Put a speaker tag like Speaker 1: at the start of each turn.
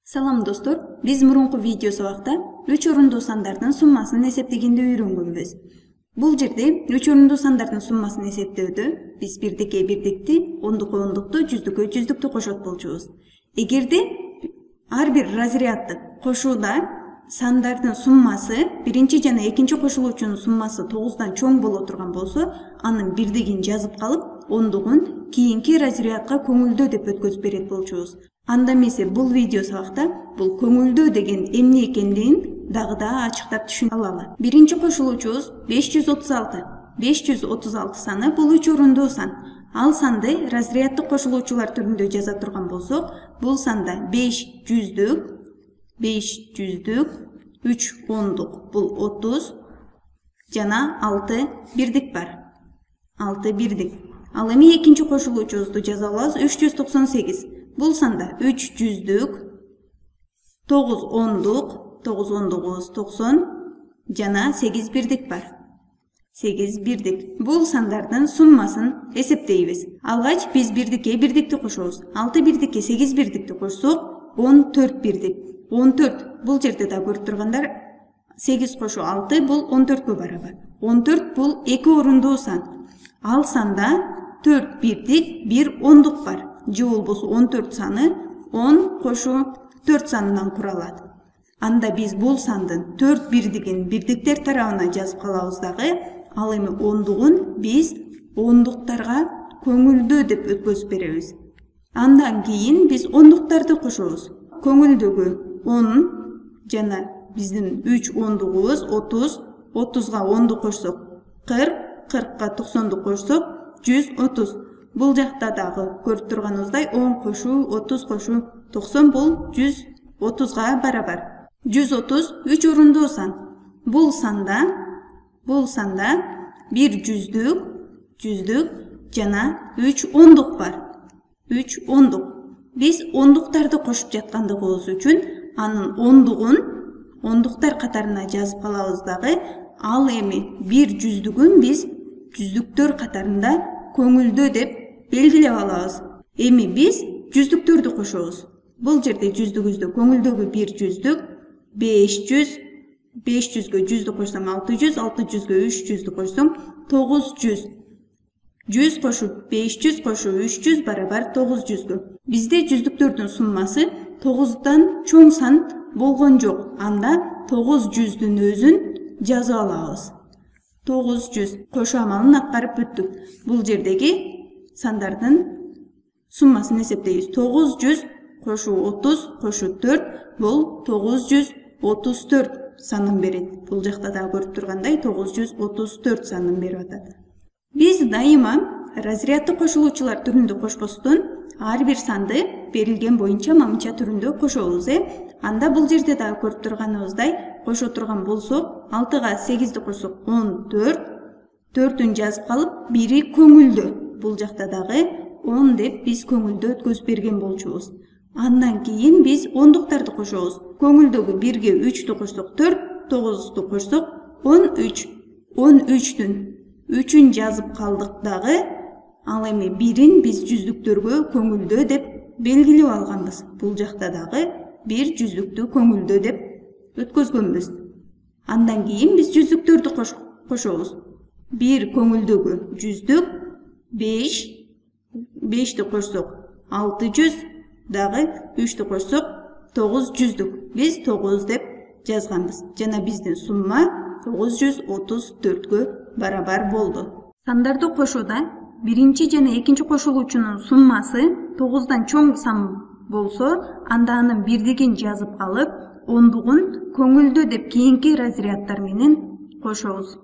Speaker 1: Salam dostlar, biz murunqu video sabaqda 3 орунду сандардын суммасын эсептегенди үйрөнгөнбүз. Бул жерде 3 орунду сандардын суммасын эсептөөдө биз бирдикке бирдикти, ондукка ондукту, жүздүккө жүздүктү кошот болчубуз. Эгерде ар бир разрядды кошууда сандардын суммасы биринчи жана экинчи кошулуучунун суммасы 9дан чоң боло турган болсо, анын бирдигин жазып калып, ондугун кийинки разрядка көңүлдөө деп өткөзүп берет болчубуз. Анда эмесе бул видео сабакта бул көңүлдөө деген эмне экендигин дагы да ачыктап түшүнө алалы. Биринчи кошулуучубуз 536. 536 саны бул 3 орунду сан. Ал санды разряддык кошулуучулар түрүндө жаза турган болсок, бул санда 5 жүздүк, 3 ондук бул 30 жана 6 бирдик бар. 6 бирдик. Ал эми экинчи кошулуучубузду жаза алабыз 398. Бул санда 3 жүздүк, 9 ондук, 9 ондугубуз 90 жана 8 бирдик бар. 8 бирдик. Бул сандардын суммасын эсептейбиз. Алгач биз бирдикке бирдикти кошобуз. 6 бирдикке 8 бирдикти кошсок, 14 бирдик. 14 бул жерде да көрүп тургандар 8 кошу 6 бул 14кө барабар. 14 бул 2 орунду сан. Ал санда 4 бирдик, 1 ондук бар. Же болбосо 14 саны 10 кошу 4 санынан куралат. Анда биз бул сандын 4 бирдигин бирдиктер тарабына жазып калабыз дагы, ал эми ондугун биз ондуктарга көңүлдөө деп өткөзүп беребиз. Андан кийин биз ондуктарды кошобуз. Көңүлдөгү 10 жана биздин 3 ондугубуз 30, 30га 10ду кошсок 40, 40га 90ду кошсок 130. Бул жакта дагы көрүп турганыбыздай 10 кошу 30 кошу 90 бул 130га барабар. 130 3 орунду сан. Бул санда 1 жүздүк жана 3 ондук бар. 3 ондук. Биз ондуктарды кошуп жаткандыгыбыз үчүн анын ондуктар катарына жазып калабыз дагы. Ал эми 1 жүздүгүн биз жүздүктөр катарында көңүлдөө деп белгилеп алабыз. Эми биз жүздүктөрдү кошобуз. Бул жерде жүздүгүздө көңүлдөгү 1 жүздүк, 500, 500гө 100дү кошсом 600, 600гө 300дү кошсом 900. 100 кошу 500 кошу 300 барабар 900гө. Бизде жүздүктөрдүн суммасы 9дан чоң сан болгон жок. Анда 900дүн өзүн жазып алабыз. 900 кошу амалын аткарып бүттүк. Бул жердеги сандардын суммасын эсептейбиз. 900 кошу 30 кошу 4 бул 934 санын берет. Бул жакта да көрүп тургандай 934 санын берип атат. Биз дайыма разрядды кошулуучулар түрүндө кошпостон ар бир санды берилген боюнча мамыча түрүндө кошобуз. Анда бул жерде да көрүп турганыбыздай кошо турган болсок 6га 8ди кошсок 14, 4-үн жазып калып, 1-и көңүлдөө. Бул жакта дагы 10 деп биз көңүлдөө өткөзүп берген болчубуз. Андан кийин биз ондуктарды кошобуз. Көңүлдөгү 1ге 3дү кошсок 4, 9ду кошсок 13. 13дүн 3-үн жазып калдык дагы. Ал эми 1-ин биз жүздүктөргө көңүлдөө деп белгилеп алганбыз. Бул жакта дагы 1 жүздүктү көңүлдөө деп өткөзгөнбүз. Андан кийин биз жүздүктөрдү кошобуз. 1 көңүлдөгү жүздүк, 5ди кошсок 600, дагы 3дү кошсок 900дүк. Биз 9 деп жазганбыз. Жана биздин сумма 934гө барабар болду. Сандарды кошууда биринчи жана экинчи кошулуучунун суммасы 9дан чоң сан болсо, анда анын бирдигин жазып алып, ондугун көңүлдөө деп кийинки разряддар менен кошобуз.